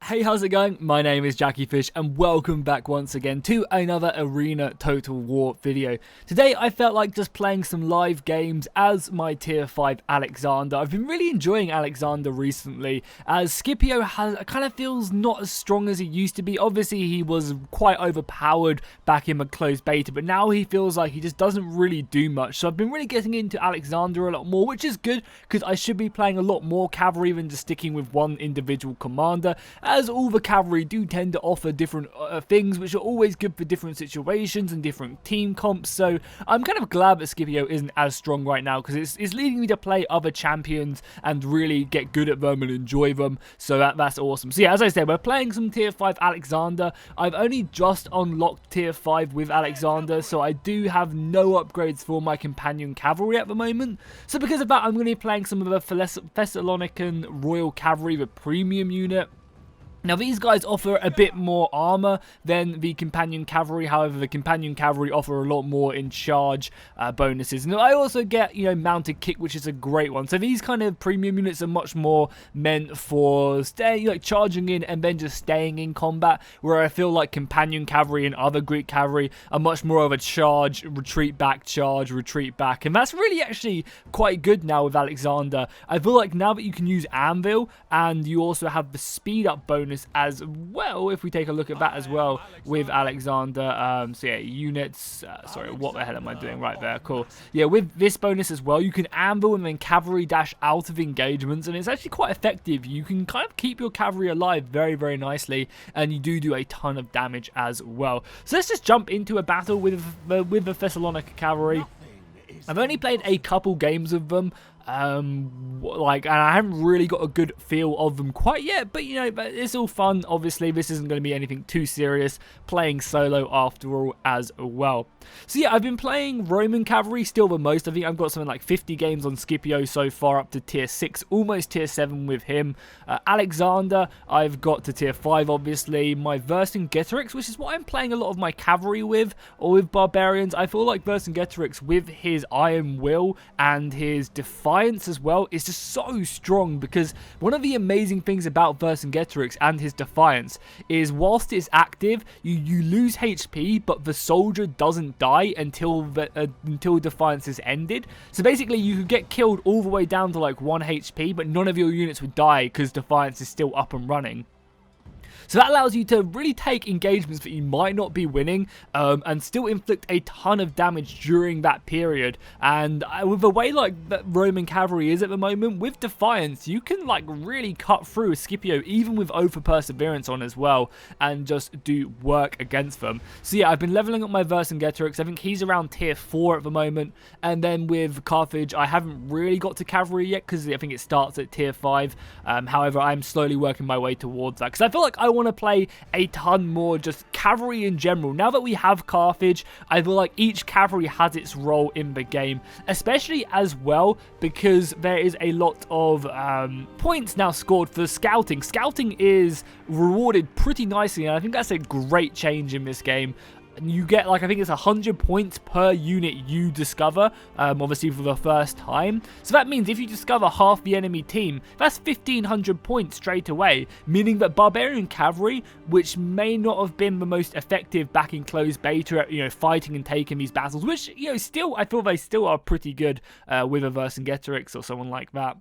Hey, how's it going? My name is jackiefishhh and welcome back once again to another Arena Total War video. Today I felt like just playing some live games as my tier 5 Alexander. I've been really enjoying Alexander recently as Scipio kind of feels not as strong as he used to be. Obviously he was quite overpowered back in the closed beta, but now he feels like he just doesn't really do much. So I've been really getting into Alexander a lot more, which is good because I should be playing a lot more cavalry than just sticking with one individual commander, as all the cavalry do tend to offer different things which are always good for different situations and different team comps. So I'm kind of glad that Scipio isn't as strong right now because it's leading me to play other champions and really get good at them and enjoy them. So that's awesome. So yeah, as I said, we're playing some tier 5 Alexander. I've only just unlocked tier 5 with Alexander, so I do have no upgrades for my companion cavalry at the moment. So because of that, I'm going to be playing some of the Thessalonican Royal Cavalry, the premium unit. Now these guys offer a bit more armor than the companion cavalry, however the companion cavalry offer a lot more in charge bonuses. And I also get, mounted kick, which is a great one. So these kind of premium units are much more meant for staying, charging in and then just staying in combat, where I feel like companion cavalry and other Greek cavalry are much more of a charge, retreat back, and that's really actually quite good now with Alexander. I feel like now that you can use anvil and you also have the speed up bonus as well, if we take a look at that as well with Alexander. So yeah, units, sorry, what the hell am I doing right there? Cool. Yeah, with this bonus as well, you can anvil and then cavalry dash out of engagements, and it's actually quite effective. You can kind of keep your cavalry alive very, very nicely, and you do a ton of damage as well. So let's just jump into a battle with the Thessalonica cavalry. I've only played a couple games of them, and I haven't really got a good feel of them quite yet, but but it's all fun. Obviously this isn't going to be anything too serious, playing solo after all as well. So yeah, I've been playing Roman cavalry still the most. I think I've got something like 50 games on Scipio so far, up to tier 6, almost tier 7 with him. Alexander, I've got to tier 5 obviously. My Vercingetorix, which is what I'm playing a lot of my cavalry with, or with barbarians. I feel like Vercingetorix with his Iron Will and his Defiance as well is just so strong, because one of the amazing things about Vercingetorix and his Defiance is whilst it's active, you lose HP, but the soldier doesn't die until Defiance is ended. So basically you could get killed all the way down to like 1 HP, but none of your units would die because Defiance is still up and running. So that allows you to really take engagements that you might not be winning and still inflict a ton of damage during that period. And with the way that Roman cavalry is at the moment, with Defiance, you can really cut through a Scipio, even with O for Perseverance on as well, and just do work against them. So yeah, I've been leveling up my Vercingetorix. I think he's around tier 4 at the moment. And then with Carthage, I haven't really got to cavalry yet because I think it starts at tier 5. However, I'm slowly working my way towards that because I feel like I want to play a ton more just cavalry in general. Now that we have Carthage, I feel like each cavalry has its role in the game, especially as well because there is a lot of points now scored for scouting. Scouting is rewarded pretty nicely, and I think that's a great change in this game. You get I think it's 100 points per unit you discover, obviously for the first time. So that means if you discover half the enemy team, that's 1500 points straight away, meaning that Barbarian Cavalry, which may not have been the most effective back in closed beta at fighting and taking these battles, which still I feel they still are pretty good with a Vercingetorix or someone like that.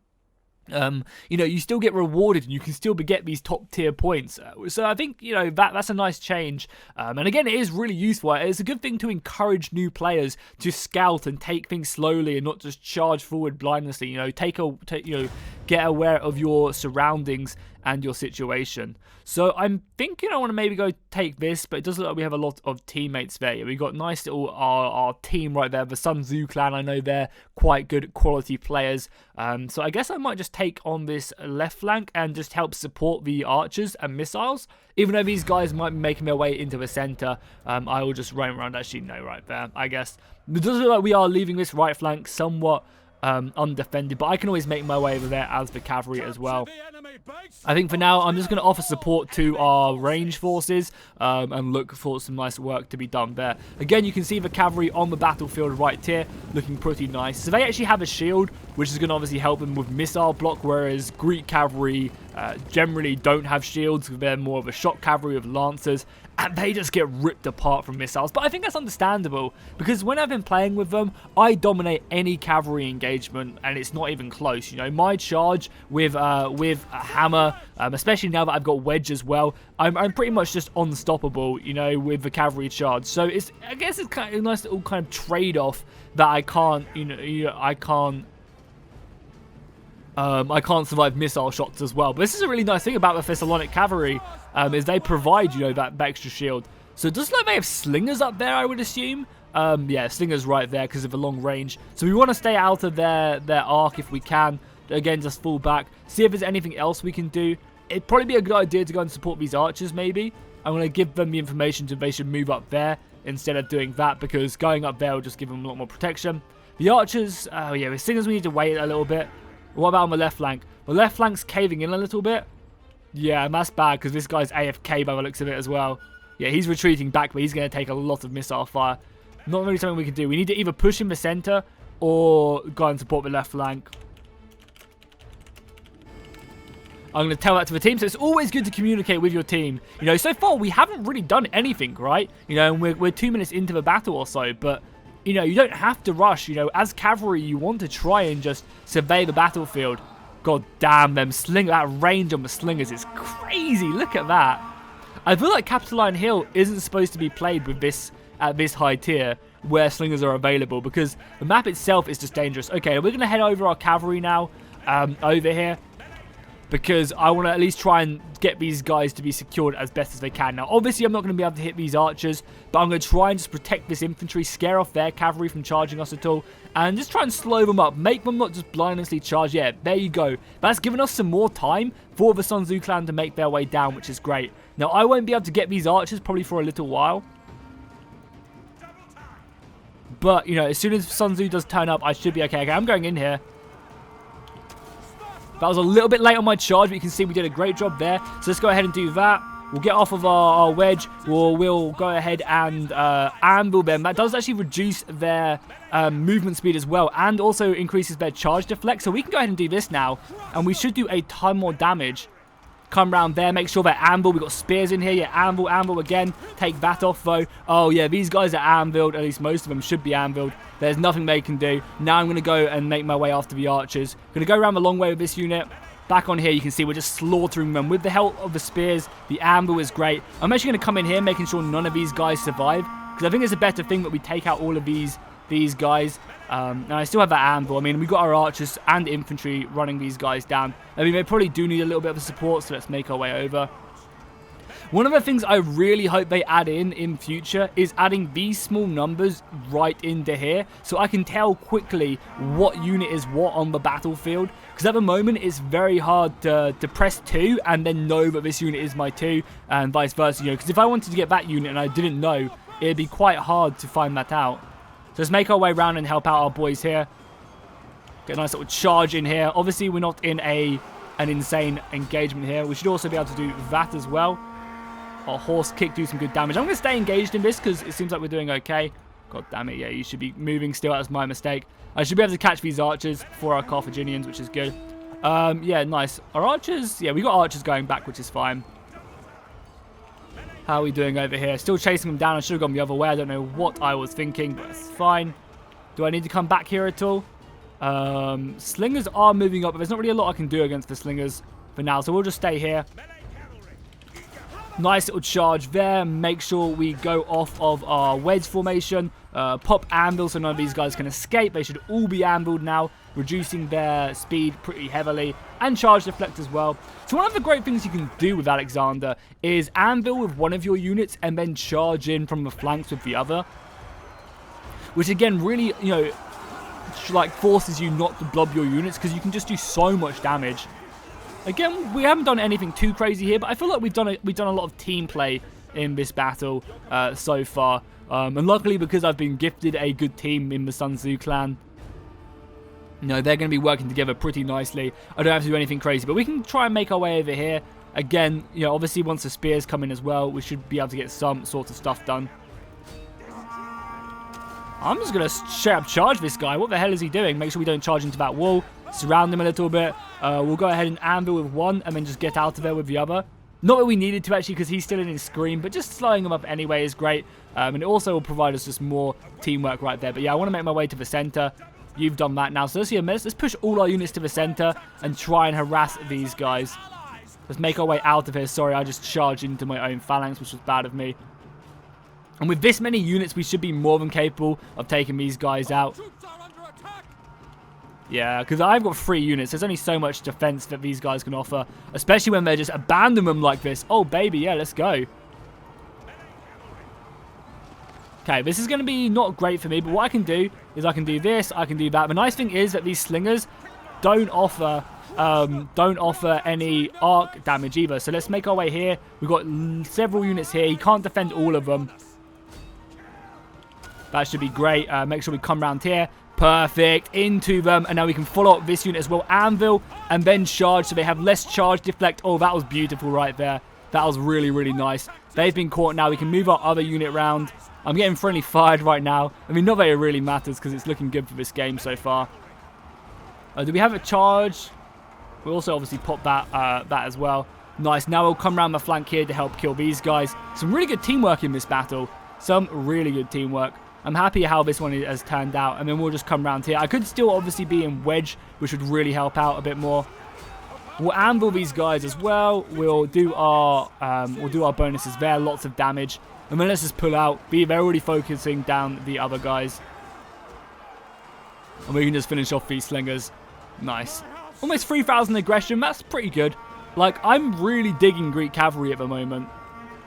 You still get rewarded and you can still get these top tier points. So I think, that's a nice change. And again, it is really useful. It's a good thing to encourage new players to scout and take things slowly and not just charge forward blindlessly. Get aware of your surroundings and your situation. So I'm thinking I want to maybe go take this, but it does look like we have a lot of teammates there. We got nice little our team right there. The Sun Tzu clan, I know they're quite good quality players. So I guess I might just take on this left flank and just help support the archers and missiles. Even though these guys might be making their way into the center, I will just roam around. Actually, no, right there, I guess. It does look like we are leaving this right flank somewhat undefended, but I can always make my way over there as the cavalry as well. I think for now I'm just going to offer support to our range forces and look for some nice work to be done there. Again, you can see the cavalry on the battlefield right here looking pretty nice. So they actually have a shield, which is going to obviously help them with missile block, whereas Greek cavalry generally don't have shields. They're more of a shock cavalry with lancers, and they just get ripped apart from missiles. But I think that's understandable, because when I've been playing with them, I dominate any cavalry engagement, and it's not even close. You know, my charge with a hammer, especially now that I've got wedge as well, I'm pretty much just unstoppable, you know, with the cavalry charge. So I guess it's kind of a nice little kind of trade-off that I can't survive missile shots as well. But this is a really nice thing about the Thessalonic cavalry, is they provide, you know, that extra shield. So it does look like they have slingers up there, I would assume. Yeah, slingers right there because of the long range. So we want to stay out of their arc if we can. Again, just fall back. See if there's anything else we can do. It'd probably be a good idea to go and support these archers, maybe. I'm going to give them the information to they should move up there instead of doing that, because going up there will just give them a lot more protection. The archers, oh yeah, the slingers we need to wait a little bit. What about on the left flank? The left flank's caving in a little bit. Yeah, and that's bad because this guy's AFK by the looks of it as well. Yeah, he's retreating back, but he's going to take a lot of missile fire. Not really something we can do. We need to either push in the center or go and support the left flank. I'm going to tell that to the team. So it's always good to communicate with your team. You know, so far we haven't really done anything, right? You know, and we're 2 minutes into the battle or so, but you know, you don't have to rush. You know, as cavalry, you want to try and just survey the battlefield. God damn, that range on the slingers is crazy. Look at that. I feel like Capitoline Hill isn't supposed to be played with this at this high tier where slingers are available, because the map itself is just dangerous. Okay, we're going to head over our cavalry now, over here, because I want to at least try and get these guys to be secured as best as they can. Now, obviously, I'm not going to be able to hit these archers, but I'm going to try and just protect this infantry, scare off their cavalry from charging us at all, and just try and slow them up, make them not just blindly charge. Yeah, there you go. That's given us some more time for the Sun Tzu clan to make their way down, which is great. Now, I won't be able to get these archers probably for a little while, but, you know, as soon as Sun Tzu does turn up, I should be okay. Okay, I'm going in here. That was a little bit late on my charge, but you can see we did a great job there. So let's go ahead and do that. We'll get off of our wedge. We'll go ahead and anvil them. That does actually reduce their movement speed as well, and also increases their charge deflect. So we can go ahead and do this now, and we should do a ton more damage. Come around there, make sure they're anvil. We've got spears in here. Yeah, anvil again. Take that off, though. Oh, yeah, these guys are anviled. At least most of them should be anviled. There's nothing they can do. Now I'm going to go and make my way after the archers. Going to go around the long way with this unit. Back on here, you can see we're just slaughtering them. With the help of the spears, the anvil is great. I'm actually going to come in here, making sure none of these guys survive, because I think it's a better thing that we take out all of these guys. And I still have that anvil. I mean, we've got our archers and infantry running these guys down. I mean, they probably do need a little bit of support, so let's make our way over. One of the things I really hope they add in future is adding these small numbers right into here, so I can tell quickly what unit is what on the battlefield. Because at the moment, it's very hard to press 2 and then know that this unit is my 2, and vice versa. You know, because if I wanted to get that unit and I didn't know, it'd be quite hard to find that out. So let's make our way around and help out our boys here. Get a nice little charge in here. Obviously, we're not in an insane engagement here. We should also be able to do that as well. Our horse kick do some good damage. I'm going to stay engaged in this because it seems like we're doing okay. God damn it, yeah, you should be moving still. That's my mistake. I should be able to catch these archers for our Carthaginians, which is good. Yeah, nice. Our archers, yeah, we got archers going back, which is fine. How are we doing over here? Still chasing them down. I should have gone the other way. I don't know what I was thinking, but it's fine. Do I need to come back here at all? Slingers are moving up, but there's not really a lot I can do against the slingers for now, so we'll just stay here. Nice little charge there. Make sure we go off of our wedge formation. Pop anvil so none of these guys can escape. They should all be anviled now, reducing their speed pretty heavily, and charge deflect as well. So one of the great things you can do with Alexander is anvil with one of your units and then charge in from the flanks with the other, which again really, you know, like forces you not to blob your units, because you can just do so much damage. Again, we haven't done anything too crazy here, but I feel like we've done a lot of team play in this battle so far. And luckily, because I've been gifted a good team in the Sun Tzu clan, you know, they're going to be working together pretty nicely. I don't have to do anything crazy, but we can try and make our way over here. Again, you know, obviously once the spears come in as well, we should be able to get some sort of stuff done. I'm just going to straight up charge this guy. What the hell is he doing? Make sure we don't charge into that wall. surround him a little bit. We'll go ahead and anvil with one and then just get out of there with the other. Not that we needed to actually because he's still in his screen, but just slowing him up anyway is great. And it also will provide us just more teamwork right there. But yeah, I want to make my way to the center. You've done that now. So let's push all our units to the center and try and harass these guys. Let's make our way out of here. Sorry, I just charged into my own phalanx, which was bad of me. And with this many units, we should be more than capable of taking these guys out. Yeah, because I've got 3 units. There's only so much defense that these guys can offer, especially when they just abandon them like this. Oh, baby, yeah, let's go. Okay, this is going to be not great for me, but what I can do is I can do this, I can do that. The nice thing is that these slingers don't offer any arc damage either. So let's make our way here. We've got several units here. He can't defend all of them. That should be great. Make sure we come around here. Perfect. Into them. And now we can follow up this unit as well. Anvil and then charge so they have less charge deflect. Oh, that was beautiful right there. That was really, really nice. They've been caught now. We can move our other unit around. I'm getting friendly fired right now. I mean, not that it really matters because it's looking good for this game so far. Do we have a charge? We'll also obviously pop that as well. Nice. Now we'll come around the flank here to help kill these guys. Some really good teamwork in this battle. Some really good teamwork. I'm happy how this one has turned out. And then we'll just come around here. I could still obviously be in wedge, which would really help out a bit more. We'll anvil these guys as well. We'll do our bonuses there. Lots of damage. And then let's just pull out. They're already focusing down the other guys. And we can just finish off these slingers. Nice. Almost 3,000 aggression. That's pretty good. Like, I'm really digging Greek cavalry at the moment.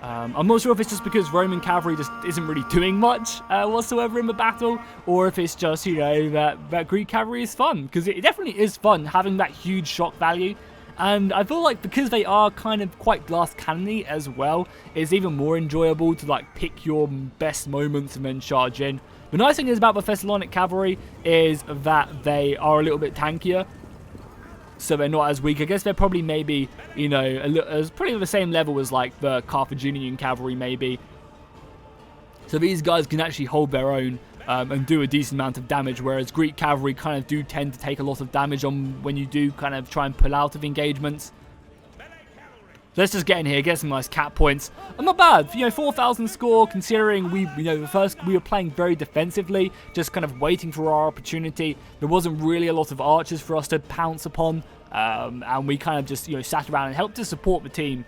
I'm not sure if it's just because Roman cavalry just isn't really doing much whatsoever in the battle, or if it's just, you know, that Greek cavalry is fun. Because it definitely is fun having that huge shock value. And I feel like because they are kind of quite glass cannony as well, it's even more enjoyable to like pick your best moments and then charge in. The nice thing is about the Thessalonic cavalry is that they are a little bit tankier. So they're not as weak. I guess they're probably maybe, you know, pretty the same level as like the Carthaginian cavalry maybe. So these guys can actually hold their own and do a decent amount of damage, whereas Greek cavalry kind of do tend to take a lot of damage on when you do kind of try and pull out of engagements. So let's just get in here, get some nice cap points. And not bad, you know, 4,000 score considering we were playing very defensively, just kind of waiting for our opportunity. There wasn't really a lot of archers for us to pounce upon, and we kind of just, you know, sat around and helped to support the team.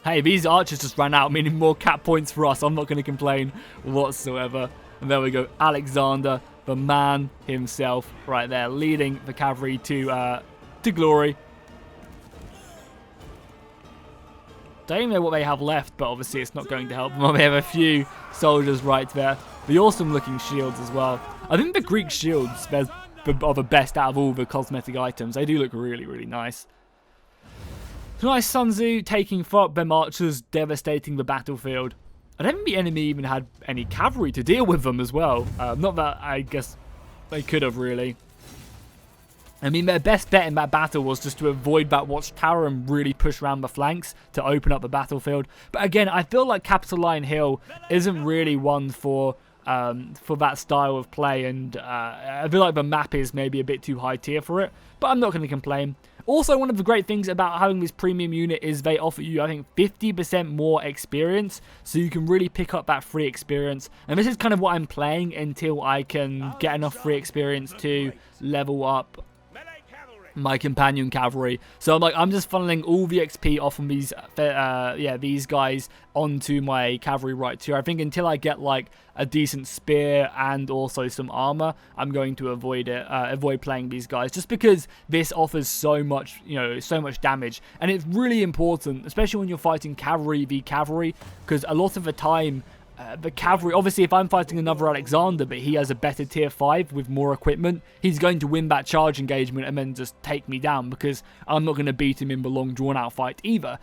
Hey, these archers just ran out, meaning more cap points for us. I'm not going to complain whatsoever. And there we go, Alexander, the man himself, right there, leading the cavalry to glory. Don't even know what they have left, but obviously it's not going to help them. They have a few soldiers right there. The awesome looking shields as well. I think the Greek shields are the best out of all the cosmetic items. They do look really, really nice. Nice Sun Tzu taking them archers, devastating the battlefield. I don't think the enemy even had any cavalry to deal with them as well. Not that I guess they could have really. I mean, their best bet in that battle was just to avoid that watchtower and really push around the flanks to open up the battlefield. But again, I feel like Capitoline Hill isn't really one for that style of play, and I feel like the map is maybe a bit too high tier for it, but I'm not going to complain. Also, one of the great things about having this premium unit is they offer you, I think, 50% more experience, so you can really pick up that free experience. And this is kind of what I'm playing until I can get enough free experience to level up my companion cavalry. So I'm just funneling all the XP off from these these guys onto my cavalry right here. I think until I get like a decent spear and also some armor, I'm going to avoid playing these guys, just because this offers so much, you know, so much damage. And it's really important, especially when you're fighting cavalry v cavalry, because a lot of the time the cavalry, obviously if I'm fighting another Alexander but he has a better tier 5 with more equipment, he's going to win that charge engagement and then just take me down, because I'm not going to beat him in the long drawn out fight either.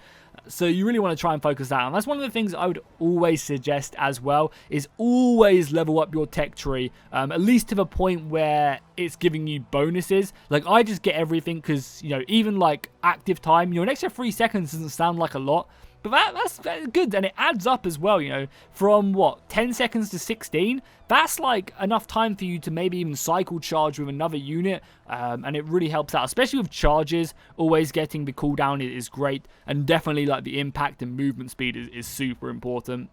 So you really want to try and focus that on. That's one of the things I would always suggest as well, is always level up your tech tree, at least to the point where it's giving you bonuses. Like, I just get everything because, you know, even like active time, you know, an extra 3 seconds doesn't sound like a lot, But that's good, and it adds up as well, you know, from, what, 10 seconds to 16? That's, like, enough time for you to maybe even cycle charge with another unit, and it really helps out, especially with charges. Always getting the cooldown is great, and definitely, like, the impact and movement speed is super important.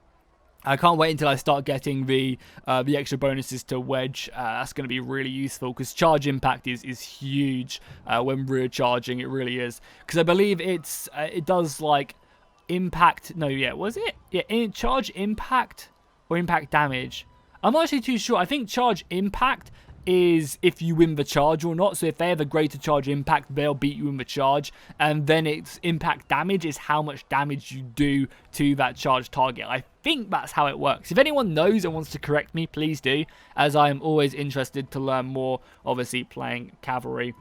I can't wait until I start getting the extra bonuses to wedge. That's going to be really useful because charge impact is huge when rear charging. It really is, because I believe it does like impact. No, yeah, was it? Yeah, charge impact or impact damage. I'm not actually too sure. I think charge impact is if you win the charge or not. So if they have a greater charge impact, they'll beat you in the charge. And then its impact damage is how much damage you do to that charge target. I think that's how it works. If anyone knows and wants to correct me, please do, as I am always interested to learn more, obviously playing Cavalry.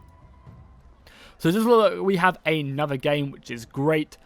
So just look, we have another game, which is great.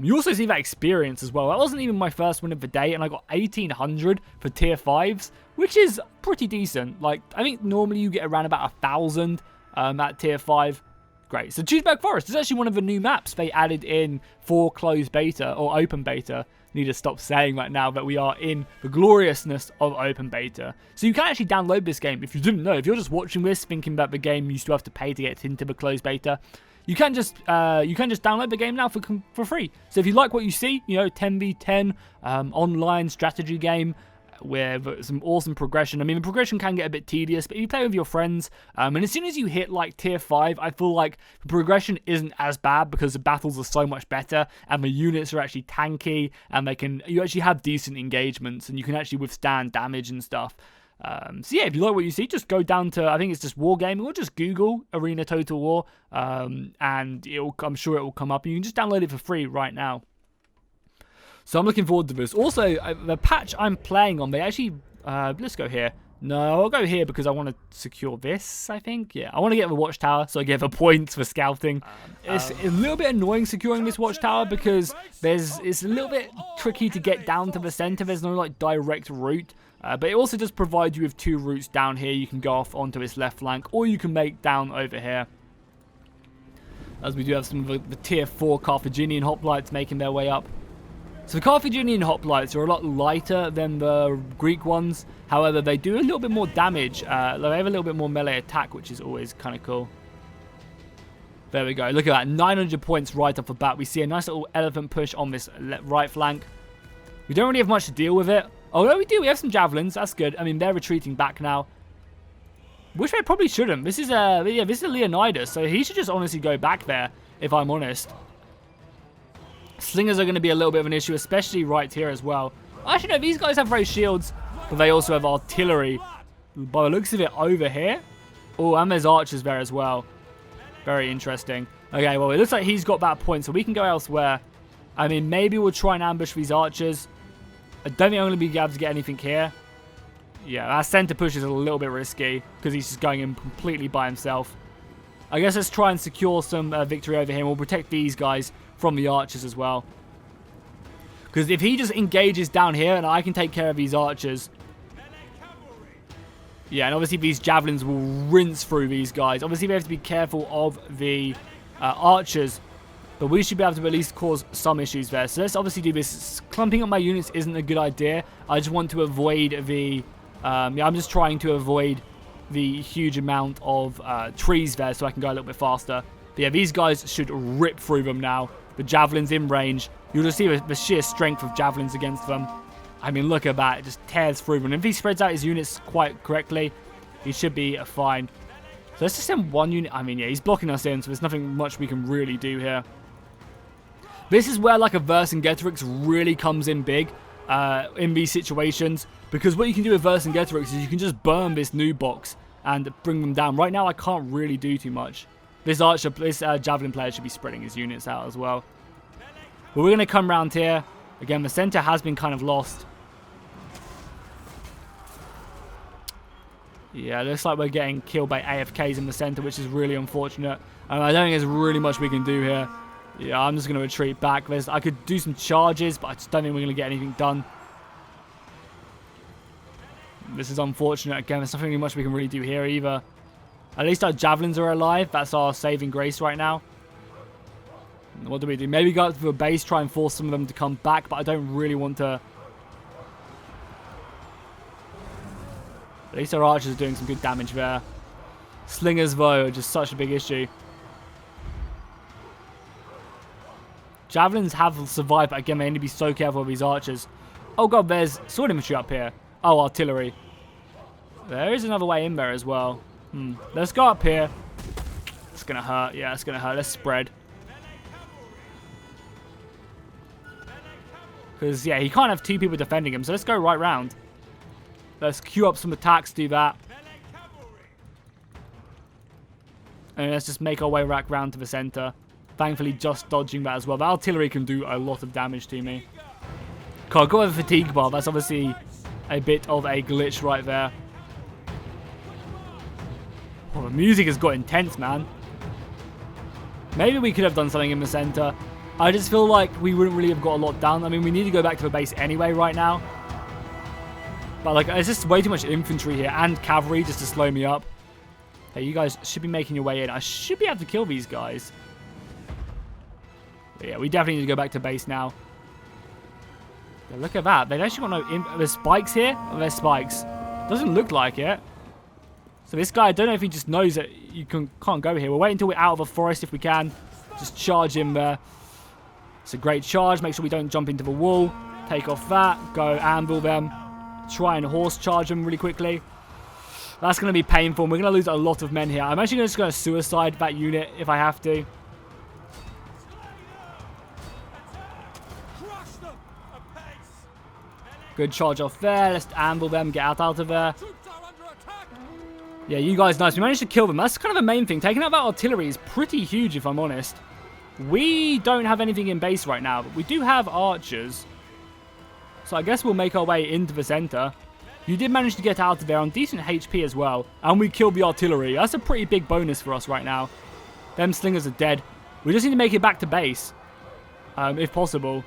You also see that experience as well. That wasn't even my first win of the day, and I got 1800 for tier 5s, which is pretty decent. Like, I think normally you get around about 1000 at tier 5. Great. So Choose Forest is actually one of the new maps they added in for closed beta or open beta. Need to stop saying that now that we are in the gloriousness of open beta. So you can actually download this game. If you didn't know, if you're just watching this thinking that the game you still have to pay to get into the closed beta, you can just download the game now for free. So if you like what you see, you know, 10v10 online strategy game with some awesome progression. I mean, the progression can get a bit tedious, but if you play with your friends, and as soon as you hit like tier 5, I feel like the progression isn't as bad because the battles are so much better, and the units are actually tanky, and you actually have decent engagements, and you can actually withstand damage and stuff. So yeah, if you like what you see, just go down to, I think it's just Wargaming, or just Google Arena Total War, and I'm sure it will come up, and you can just download it for free right now. So I'm looking forward to this. Also, the patch I'm playing on, they actually, let's go here. No, I'll go here because I want to secure this, I think. Yeah, I want to get the watchtower so I get the points for scouting. It's a little bit annoying securing this watchtower because it's a little bit tricky to get down to the center. There's no like direct route. But it also does provide you with 2 routes down here. You can go off onto this left flank, or you can make down over here. As we do have some of the tier 4 Carthaginian hoplites making their way up. So the Carthaginian hoplites are a lot lighter than the Greek ones. However, they do a little bit more damage. They have a little bit more melee attack, which is always kind of cool. There we go. Look at that. 900 points right off the bat. We see a nice little elephant push on this right flank. We don't really have much to deal with it. Although we do. We have some javelins. That's good. I mean, they're retreating back now. Wish they probably shouldn't. This is Leonidas, so he should just honestly go back there, if I'm honest. Slingers are going to be a little bit of an issue, especially right here as well. Actually, no, these guys have raised shields, but they also have artillery. By the looks of it, over here. Oh, and there's archers there as well. Very interesting. Okay, well, it looks like he's got that point, so we can go elsewhere. I mean, maybe we'll try and ambush these archers. I don't think I'm going to be able to get anything here. Yeah, that center push is a little bit risky because he's just going in completely by himself. I guess let's try and secure some victory over here. We'll protect these guys from the archers as well. Because if he just engages down here and I can take care of these archers. Yeah, and obviously these javelins will rinse through these guys. Obviously we have to be careful of the archers. But we should be able to at least cause some issues there. So let's obviously do this. Clumping up my units isn't a good idea. I just want to avoid the... I'm just trying to avoid the huge amount of trees there so I can go a little bit faster. But yeah, these guys should rip through them now. The javelins in range. You'll just see the sheer strength of javelins against them. I mean, look at that. It just tears through them. And if he spreads out his units quite correctly, he should be fine. So let's just send one unit. I mean, yeah, he's blocking us in, so there's nothing much we can really do here. This is where like a Vercingetorix really comes in big in these situations. Because what you can do with Vercingetorix is you can just burn this new box and bring them down. Right now, I can't really do too much. This javelin player should be spreading his units out as well. But we're going to come around here. Again, the center has been kind of lost. Yeah, looks like we're getting killed by AFKs in the center, which is really unfortunate. I don't think there's really much we can do here. Yeah, I'm just going to retreat back. I could do some charges, but I just don't think we're going to get anything done. This is unfortunate. Again, there's nothing really much we can really do here either. At least our javelins are alive. That's our saving grace right now. What do we do? Maybe go up to a base, try and force some of them to come back, but I don't really want to. At least our archers are doing some good damage there. Slingers, though, are just such a big issue. Javelins have survived, but again, they need to be so careful with these archers. Oh god, there's sword infantry up here. Oh, artillery. There is another way in there as well. Let's go up here. It's going to hurt. Yeah, it's going to hurt. Let's spread. Because, yeah, he can't have two people defending him. So let's go right round. Let's queue up some attacks, do that. And let's just make our way back round to the center. Thankfully, just dodging that as well. The artillery can do a lot of damage to me. Okay, I've got a fatigue bar. That's obviously a bit of a glitch right there. Oh, the music has got intense, man. Maybe we could have done something in the center. I just feel like we wouldn't really have got a lot done. I mean, we need to go back to the base anyway right now. But, like, there's just way too much infantry here and cavalry just to slow me up. Hey, you guys should be making your way in. I should be able to kill these guys. But yeah, we definitely need to go back to base now. Yeah, look at that. They've actually got no... There's spikes here? Oh, there's spikes. Doesn't look like it. So this guy, I don't know if he just knows that you can't go here. We'll wait until we're out of the forest if we can. Just charge him there. It's a great charge. Make sure we don't jump into the wall. Take off that. Go anvil them. Try and horse charge them really quickly. That's going to be painful. We're going to lose a lot of men here. I'm actually just going to suicide that unit if I have to. Good charge off there. Let's anvil them. Get out of there. Yeah, you guys, nice. We managed to kill them. That's kind of the main thing. Taking out that artillery is pretty huge, if I'm honest. We don't have anything in base right now, but we do have archers. So I guess we'll make our way into the center. You did manage to get out of there on decent HP as well. And we killed the artillery. That's a pretty big bonus for us right now. Them slingers are dead. We just need to make it back to base. If possible.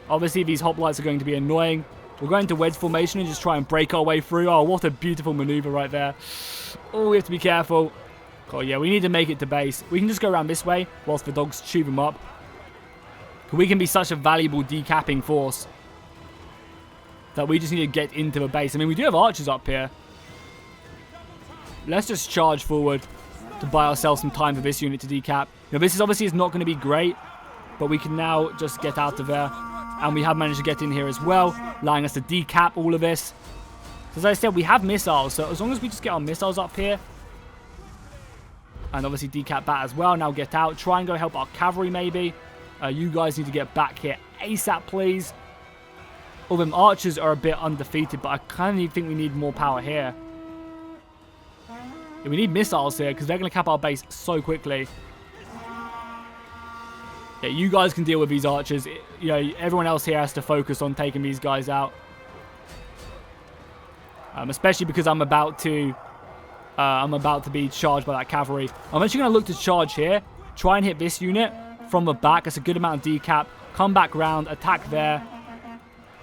Obviously, these hoplites are going to be annoying. We'll go into wedge formation and just try and break our way through. Oh, what a beautiful maneuver right there. Oh, we have to be careful. Oh, yeah, we need to make it to base. We can just go around this way whilst the dogs chew them up. We can be such a valuable decapping force that we just need to get into the base. I mean, we do have archers up here. Let's just charge forward to buy ourselves some time for this unit to decap. Now, this is obviously not going to be great, but we can now just get out of there. And we have managed to get in here as well, allowing us to decap all of this. As I said, we have missiles, so as long as we just get our missiles up here, and obviously decap that as well. Now get out, try and go help our cavalry maybe. You guys need to get back here ASAP, please. All them archers are a bit undefeated, but I kind of think we need more power here. Yeah, we need missiles here, because they're going to cap our base so quickly. Yeah, you guys can deal with these archers. You know, everyone else here has to focus on taking these guys out. Especially because I'm about to be charged by that cavalry. I'm actually going to look to charge here. Try and hit this unit from the back. That's a good amount of decap. Come back round. Attack there.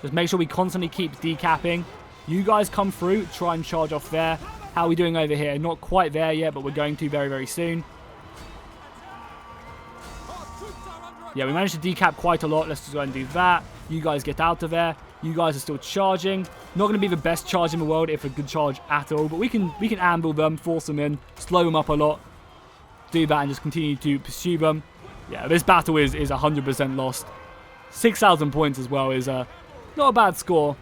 Just make sure we constantly keep decapping. You guys come through. Try and charge off there. How are we doing over here? Not quite there yet, but we're going to very, very soon. Yeah, we managed to decap quite a lot. Let's just go and do that. You guys get out of there. You guys are still charging. Not going to be the best charge in the world, if a good charge at all. But we can anvil them, force them in, slow them up a lot. Do that and just continue to pursue them. Yeah, this battle is 100% lost. 6,000 points as well is not a bad score.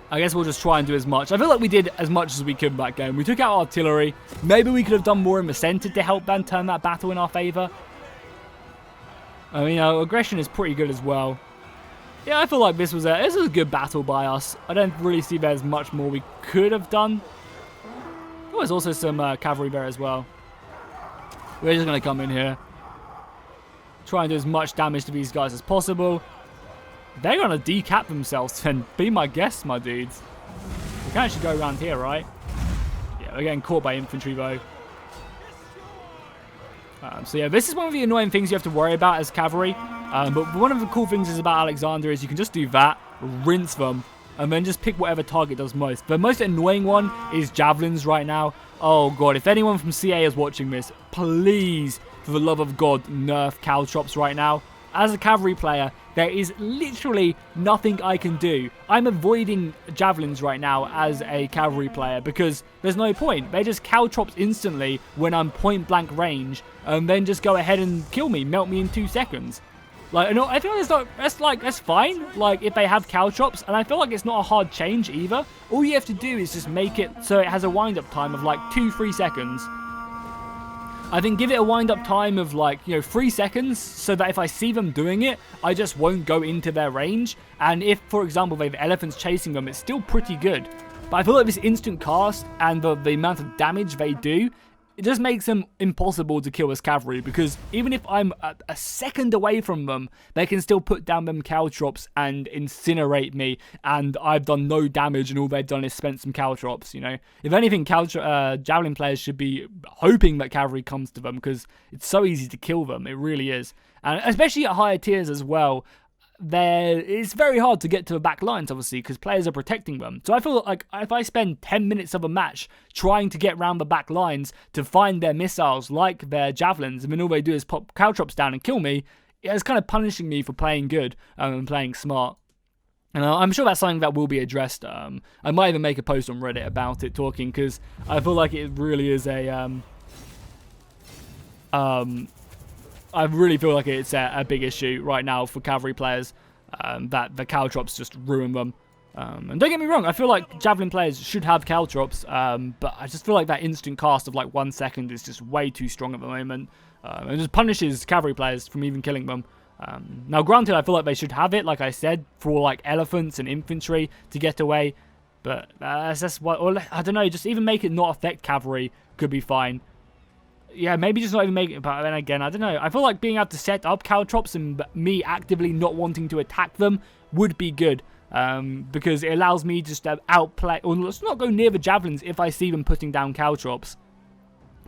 I guess we'll just try and do as much. I feel like we did as much as we could in that game. We took out artillery. Maybe we could have done more in the center to help them turn that battle in our favor. I mean, aggression is pretty good as well. Yeah, I feel like this was a good battle by us. I don't really see there's much more we could have done. There was also some cavalry there as well. We're just going to come in here. Try and do as much damage to these guys as possible. They're going to decap themselves, then be my guests, my dudes. We can actually go around here, right? Yeah, we're getting caught by infantry though. So yeah, this is one of the annoying things you have to worry about as cavalry. But one of the cool things is about Alexander is you can just do that, rinse them, and then just pick whatever target does most. The most annoying one is javelins right now. Oh god, if anyone from CA is watching this, please for the love of God, nerf caltrops right now. As a cavalry player, there is literally nothing I can do. I'm avoiding javelins right now as a cavalry player because there's no point. They just caltrops instantly when I'm point blank range and then just go ahead and kill me, melt me in 2 seconds. Like, I feel that's fine, like, if they have caltrops, and I feel like it's not a hard change either. All you have to do is just make it so it has a wind-up time of like 2-3 seconds. I think give it a wind-up time of like, 3 seconds, so that if I see them doing it, I just won't go into their range. And if, for example, they have elephants chasing them, it's still pretty good. But I feel like this instant cast and the amount of damage they do, it just makes them impossible to kill as cavalry, because even if I'm a second away from them, they can still put down them caltrops and incinerate me, and I've done no damage, and all they've done is spent some caltrops, If anything, javelin players should be hoping that cavalry comes to them, because it's so easy to kill them, it really is. And especially at higher tiers as well, it's very hard to get to the back lines, obviously, because players are protecting them. So I feel like if I spend 10 minutes of a match trying to get around the back lines to find their missiles, like their javelins, and then all they do is pop caltrops down and kill me, it's kind of punishing me for playing good and playing smart. And I'm sure that's something that will be addressed. I might even make a post on Reddit about it, talking, because I feel like it really is I really feel like it's a big issue right now for cavalry players, that the caltrops just ruin them. And don't get me wrong, I feel like javelin players should have caltrops, but I just feel like that instant cast of like 1 second is just way too strong at the moment. It just punishes cavalry players from even killing them. Now granted, I feel like they should have it, like I said, for like elephants and infantry to get away. But that's just what, or I don't know, just even make it not affect cavalry could be fine. Yeah, maybe just not even make it, but then again, I don't know. I feel like being able to set up caltrops and me actively not wanting to attack them would be good. Because it allows me just to outplay, or let's not go near the javelins if I see them putting down caltrops.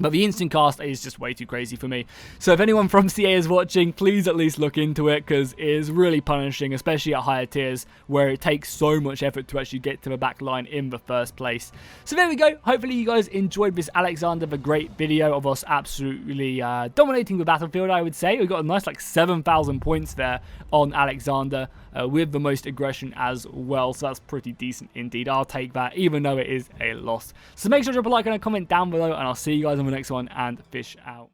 But the instant cast is just way too crazy for me. So if anyone from CA is watching, please at least look into it, because it is really punishing, especially at higher tiers, where it takes so much effort to actually get to the back line in the first place. So there we go. Hopefully you guys enjoyed this Alexander the Great video of us absolutely dominating the battlefield, I would say. We got a nice like 7,000 points there on Alexander, with the most aggression as well. So that's pretty decent indeed. I'll take that, even though it is a loss. So make sure to drop a like and a comment down below, and I'll see you guys on the next one, and fish out.